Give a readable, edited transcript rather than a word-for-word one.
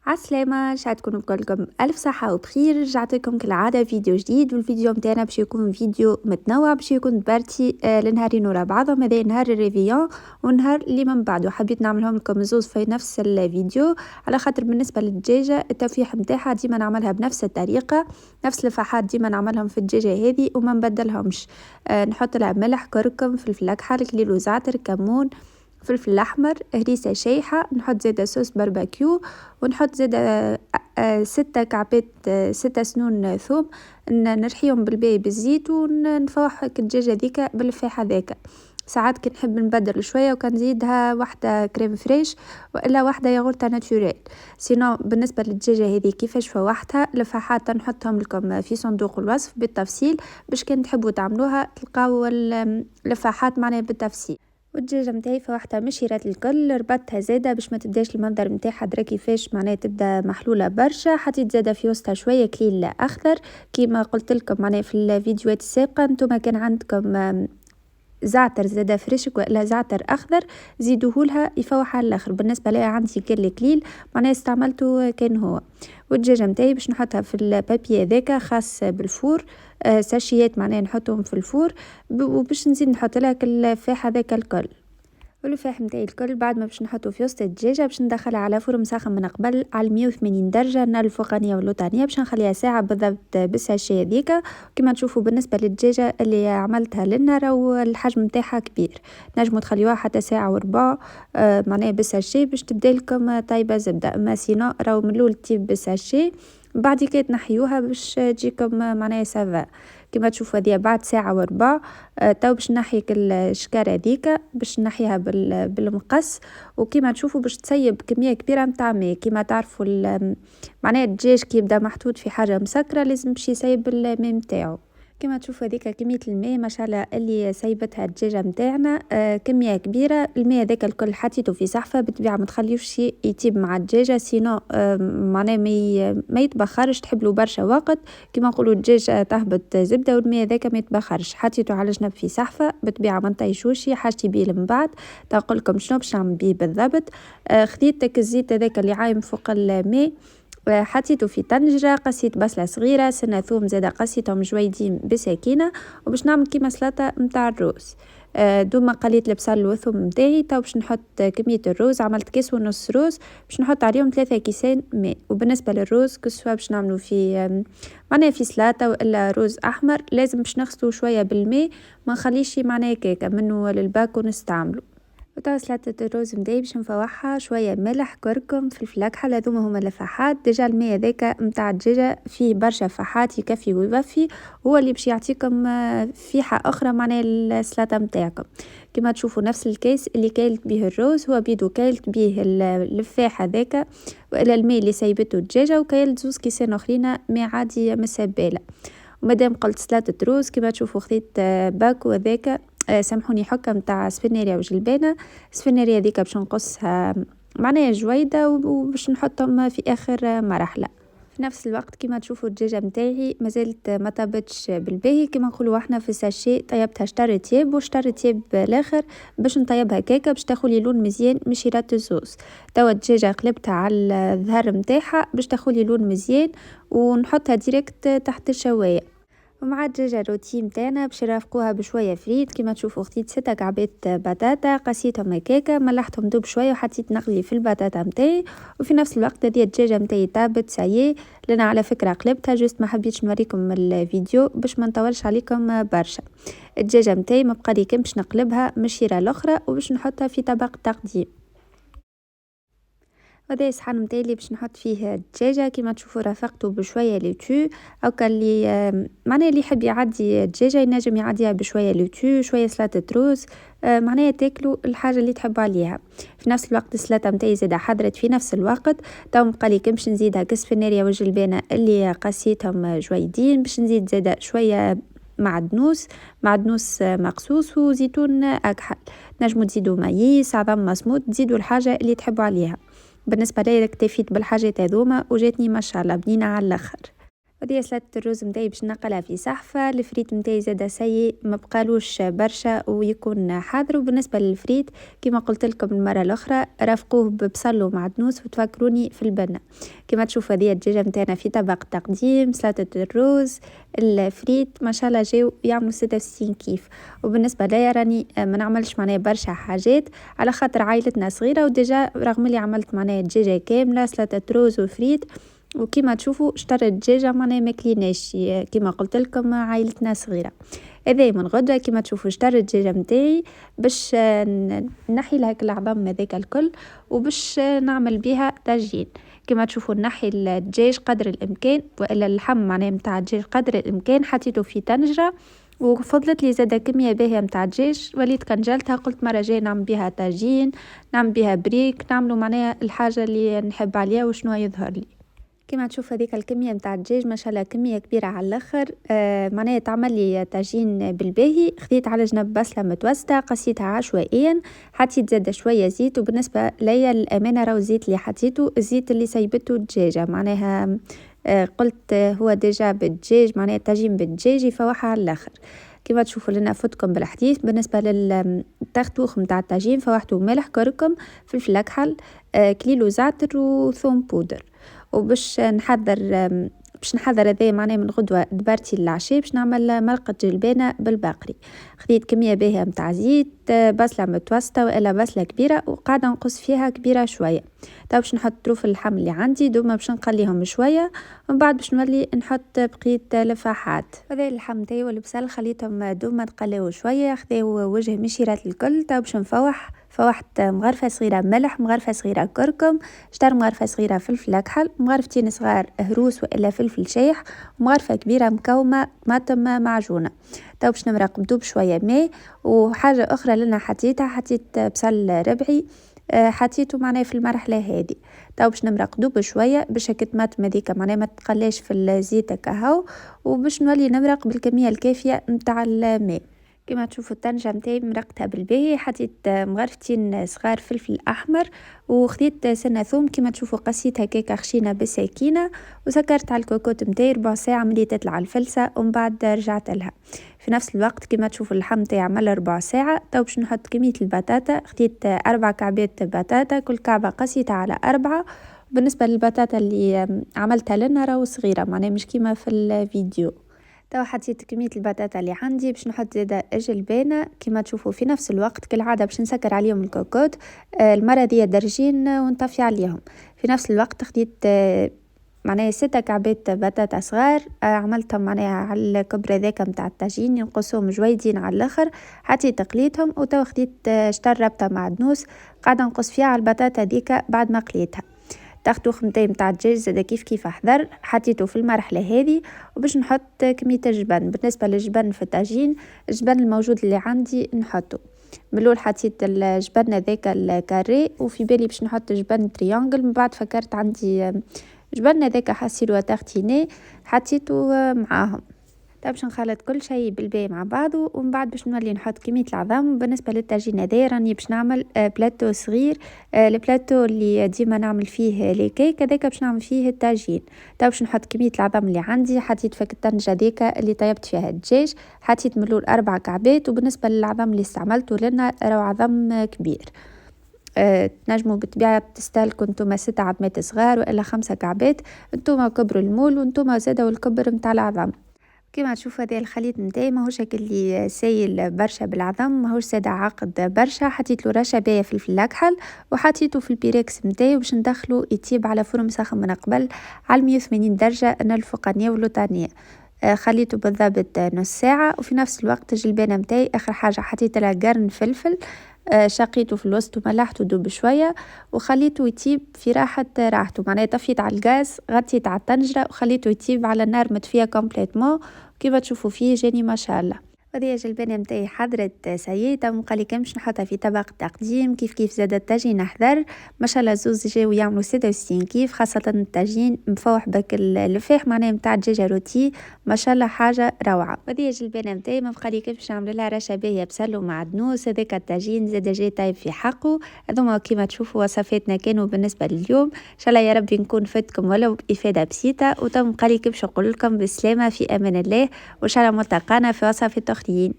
عالسلامة، شحال تكونوا بكلكم ألف صحة وبخير. رجعت لكم كالعادة فيديو جديد، والفيديو متاعنا باش يكون فيديو متنوع، باش يكون بارتي لنهارين ورا بعضهم، هذا نهار الريفيون ونهار اللي من بعده. حبيت نعملهم لكم زوز في نفس الفيديو على خاطر بالنسبة للدجاجة التفيح متاعها ديما نعملها بنفس الطريقة، نفس الفحات ديما نعملهم في الدجاجة هذه وما نبدلهمش. نحط لها ملح، كركم، فلفل أكحل، كليل وزعتر، كمون، فلفل الأحمر، هريسة شايحة، نحط زيادة صوص باربيكيو، ونحط زيادة 6 كعبات 6 سنون ثوم، نرحيهم بالباقي بالزيت ونفوح الدجاجة ذيك بالفاحة ذاك. ساعات كي نحب نبدل شوية وكان نزيدها واحدة كريم فريش وإلا واحدة ياغورتا ناتوريل. سينو بالنسبة للدجاجة هذه كيفاش فوحتها، الفحات نحطهم لكم في صندوق الوصف بالتفصيل، باش كان تحبوا تعملوها تلقاو الفحات معناها بالتفصيل. والدجاجة متاعي فوحتها مشيرات الكل، ربطتها زادة باش ما تبداش المنظر متاعها درا كيفاش معناها تبدا محلولة برشا. حطيت زادة في وسطها شوية كليل اخضر كيما قلت لكم معناها في الفيديوهات السابقة. نتوما كان عندكم زعتر زادة فريشك ولا زعتر اخضر زيدوهولها يفوح على الاخر. بالنسبه لي عندي كل كليل معناها استعملته كان هو. والدجاجه متاعي باش نحطها في البابي هذاك خاص بالفور، ساشيات معناها نحطهم في الفور، وباش نزيد نحط لها الفاح هذاك الكل. والفاح متاعي الكل بعد ما باش نحطو في وسط الدجاجه باش ندخلها على فرن مسخن من قبل على 180 درجه، النار الفوقانيه واللوطانيه، باش نخليها ساعه بالضبط بالساشيه هذيك. كما تشوفوا بالنسبه للدجاجه اللي عملتها لنا راهو الحجم نتاعها كبير، نجموا تخليوها حتى ساعه وربع معناها بالساشيه باش تبدا لكم طيبه زبده. اما سينو راهو من الاول تجيب بالساشيه بعد كي تنحيوها باش تجيكم معناها سافا. كما تشوفوا هذه بعد ساعة وربع. تو باش نحيك الشكارة هذيك باش نحيها بالمقص، وكما تشوفوا باش تسيب كمية كبيرة متاع ماء. كما تعرفوا معناها الدجاج كي يبدا محطوط في حاجة مسكرة لازم باش يسيب الماء متاعو. كما تشوفوا هذيك كمية الماء ما شاء الله اللي سيبتها الدجاجة متاعنا كمية كبيرة. الماء هذاك الكل حطيته في صحفة بالطبيعة ما تخليوش يطيب مع الدجاجة، سينو معناه ما يتبخرش، تحبلو برشا وقت. كما نقولوا الدجاج تهبط زبدة والماء هذاك ما يتبخرش. حطيته على جنب في صحفة بالطبيعة ما نطيشوش، حاجتي بيه من بعد تقول لكم شنو باش نعمل بيه بالضبط. خديت الزيت هذاك اللي عايم فوق الماء، حطيته في طنجرة، قصيت بصلة صغيرة، سنة ثوم زادة قصيتهم جويدين بسكينة، وباش نعمل كيما سلطة متاع الروز. دوما قليت البصل والثوم متاعي. تو باش نحط كمية الروز، عملت كيس ونص روز باش نحط عليهم 3 كيسان ماء. وبالنسبة للروز كسوا باش نعملوا في معناها في سلطة وإلا روز أحمر لازم باش نغسلوا شوية بالماء، ما نخليش معناها كيكة منه للباك ونستعملوا. وتوا سلطة الروز متاعي باش نفوحها شوية ملح، كركم، فلفل أكحل، هذوما هما الفحات. ديجا الماء هذاك متاع الدجاجة فيه برشا فحات يكفي ويوفي، هو اللي باش يعطيكم فيحة أخرى معناها السلطة متاعكم. كما تشوفوا نفس الكيس اللي كايلت به الروز هو بيدو كايلت به الفاح هذاك وإلى الماء اللي سيبته الدجاجة، وكايلت زوز كيسان أخرين ماء عادي مسبالة. ومادام قلت سلطة روز كما تشوفوا خديت باكو هذاك سامحوني حكة متاع سفناريا وجلبانة. السفناريا هذيك باش نقصها معناها جويدة وباش نحطهم في آخر مرحلة. في نفس الوقت كما تشوفوا الدجاجة متاعي مازالت ما طابتش بالباهي، كما نقولوا احنا في الساشي طيبتها شطر تياب وشطر تياب الاخر باش نطيبها كيكه باش تاخولي لون مزيان مش يرات الزوز. توا الدجاجة قلبتها على الظهر متاعها باش تاخولي لون مزيان ونحطها ديريكت تحت الشوايه. ومع الدجاجة الروتي متاعنا باش نرافقوها بشوية فريت. كما تشوفوا خديت 6 كعبات بطاطا، قسيتهم هكاكا، ملحتهم دوب شوية وحطيت نغلي في البطاطا متاعي. وفي نفس الوقت هذه الدجاجة متاعي طابت سايي، لأنا على فكرة قلبتها جوست ما حبيتش نوريكم الفيديو باش ما نطولش عليكم برشا. الدجاجة متاعي ما بقى لي كان باش نقلبها مشيرة الأخرى وباش نحطها في طبق تقديم. وهذا الصحن متاعي اللي باش نحط فيه الدجاجه. كما تشوفوا رافقته بشويه لوتو او اللي معناها اللي يحب يعدي الدجاجه ينجم يعديها بشويه لوتو شويه سلطه روز، معناها تاكلوا الحاجه اللي تحبوا عليها. في نفس الوقت السلطه متاعي زاده حضرت في نفس الوقت. تو بقى لي باش نزيدها كسفناريا والجلبانه اللي قسيتهم جويدين، باش نزيد زاده شويه معدنوس مقصوص وزيتون اكحل. نجموا تزيدوا مايس عظم مسموط، تزيدوا الحاجه اللي تحبوا عليها. بالنسبه لي اكتفيت بالحاجات هذوما وجاتني ما شاء الله بنينه على الاخر. ودي سلطة الرز متاعي باش نقلها في صحفة. الفريت متاعي زادا سيء ما بقالوش برشا ويكون حاضر. وبالنسبة للفريت كما قلت لكم المرة الأخرى رافقوه ببصل ومعدنوس وتفكروني في البنة. كما تشوفوا هذه الدجاجة متاعنا في طبق تقديم، سلطة الرز، الفريت، ما شاء الله جاو يعملوا 66 كيف. وبالنسبة ليا راني ما نعملش معناها برشا حاجات على خاطر عائلتنا صغيرة، وديجا رغم اللي عملت معناها دجاجة كاملة سلطة رز وفريت، وكما تشوفوا اشتريت الدجاجة معناها ماكليناش كما قلت لكم عائلتنا صغيرة. هذا من غدا كما تشوفوا اشتريت الدجاجة متاعي باش نحي لها العظام هذاك الكل وباش نعمل بها طاجين. كما تشوفوا نحي الدجاج قدر الامكان، والا اللحم معناها نتاع الدجاج قدر الامكان حطيته في طنجرة، وفضلت لي زاده كميه باهيه نتاع الدجاج وليت كنجلتها. قلت مره جايه نعمل بها طاجين، نعمل بها بريك، نعملوا معناها الحاجه اللي نحب عليها وشنو يظهر لي. كما تشوف هذيك الكميه نتاع الدجاج ما شاء الله كميه كبيره على الاخر. معناها تعمل لي طاجين بالباهي. خديت على جنب بصله متوسطه قصيتها عشوائيا، حطيت زاده شويه زيت. وبالنسبه ليا الامانه راهو الزيت اللي حطيته الزيت اللي سيبته الدجاجه معناها قلت هو ديجا بالدجاج معناها طاجين بالدجاج يفوحها على الاخر. كما تشوفوا لنا فوتكم بالحديث. بالنسبه للتختوخ نتاع الطاجين فوحته ملح كركم فلفل اكحل كليلو زعتر وثوم بودر. وباش نحضر هذا معناه من غدوه دبرتي للعشاء باش نعمل مرقه جلبانه بالبقري. خديت كميه باهيه نتاع زيت، بصله متوسطه والا بصله كبيره وقاعده نقص فيها كبيره شويه. تو باش نحط طروف اللحم اللي عندي دوما باش نقليهم شويه، ومن بعد باش نولي نحط بقيه لفاحات. هذا اللحم تاعي والبصل خليتهم دوما تقلاو شويه، خذاو وجه مشيرات الكل. تو باش فوحت مغرفه صغيره ملح، مغرفه صغيره كركم، شطر مغرفه صغيره فلفل اكحل، مغرفتين صغار هروس والا فلفل شايح، ومغرفه كبيره مكومه طماطم معجونه. تو باش نمرق بشويه ماء. وحاجه اخرى لنا حطيت بصل ربعي حطيته معناه في المرحله هذه. تو باش نمرق بشويه باش الطماطم هذيك معناه ما تقلاش في الزيت كهو، وباش نولي نمرق بالكميه الكافيه نتاع الماء. كما تشوفوا الطنجة متاعي مرقتها بالباهي. حطيت مغرفتين صغار فلفل احمر، وخديت سنة ثوم كما تشوفوا قصيتها هكاكا خشينة بالسكينة، وسكرت على الكوكوت متاعي ربع ساعة ملي تطلع الفلسة، ومن بعد رجعت لها. في نفس الوقت كما تشوفوا اللحم تاعي عمل ربع ساعة. تو باش نحط كمية البطاطا. خديت 4 كعبات بطاطا، كل كعبة قصيتها على 4. بالنسبة للبطاطا اللي عملتها لنا راهو صغيرة معناها مش كيما في الفيديو. تو حطيت كمية البطاطا اللي عندي باش نحط زاده جلبانة كما تشوفوا. في نفس الوقت كالعادة باش نسكر عليهم الكوكوت المرة دي درجين ونطفي عليهم. في نفس الوقت خديت معناها 6 كعبات بطاطا صغار، عملتهم معناها على الكبر ذاك متاع الطاجين ينقصهم جويدين على الاخر. حطيت تقليتهم وتو خديت شطر ربطة معدنوس قاعدة نقص فيها على البطاطا ديك بعد ما قليتها. تختوخ متاع الدجاج زادا كيف احضر حطيته في المرحله هذه. وباش نحط كميه الجبن. بالنسبه للجبن في الطاجين الجبن الموجود اللي عندي نحطه. من الاول حطيت الجبن ذاك الكاري، وفي بالي باش نحط جبن تريانجل، من بعد فكرت عندي جبن ذاك حاسيلو تارتيني حطيته معاهم. طيب باش نخلط كل شيء بالباهي مع بعضه، ومن بعد باش نولي نحط كميه العظام. بالنسبه للطاجين هذا راني باش نعمل بلاتو صغير، البلاتو اللي ديما نعمل فيه لي كيك هذاك باش نعمل فيه الطاجين. طيب باش نحط كميه العظام اللي عندي. حطيت فك الطنجه هذيك اللي طيبت فيها الدجاج، حطيت من الاول 4 كعبات. وبالنسبه للعظام اللي استعملته لنا راهو عظم كبير. تنجموا بالطبيعة تستهلكوا نتوما 6 عظمات صغار والا 5 كعبات، نتوما كبر المول ونتوما زادا والكبر نتاع العظام. كما تشوفوا هذا الخليط نتاعي ماهوش هكا اللي سايل برشا بالعظم، ماهوش ساده عاقد برشا. حطيت له رشه باهيه فلفل اكحل وحطيته في البيركس نتاعي باش ندخله يطيب على فرن مسخن من قبل على 180 درجه الفوقانيه والوطانيه. خليته بالضبط نص ساعه. وفي نفس الوقت الجلبانه نتاعي اخر حاجه حطيت لها قرن فلفل، شقيته في الوسط وملحته دوب شويه وخليته يطيب في راحته. معناها طفيت على الغاز، غطيت على الطنجره وخليته يطيب على النار مطفيه كومبليتمون. كيف تشوفوا فيه جاني ما شاء الله. وهذه الجلبانة متاعي حضرت سيدة وقالي كان باش نحطها في طبق تقديم كيف زاد الطاجين حضر ما شاء الله زوز جاو يعملوا 66 كيف، خاصة الطاجين مفوح بك الفاح معناها متاع دجاجة روتي ما شاء الله حاجة روعة. وهذه الجلبانة متاعي ما بقالي كيف باش نعمل لها رشة باهية بسل ومعدنوس، هذاك الطاجين زاد جاي طايب في حقه. هذوما كيما تشوفوا وصفاتنا كانوا بالنسبة لليوم، ان شاء الله يا ربي نكون فدتكم ولو بإفادة بسيطة. وتم قالي كيف نقول لكم بالسلامة في أمان الله، وإن شاء الله ملتقانا في وصفات أخرين.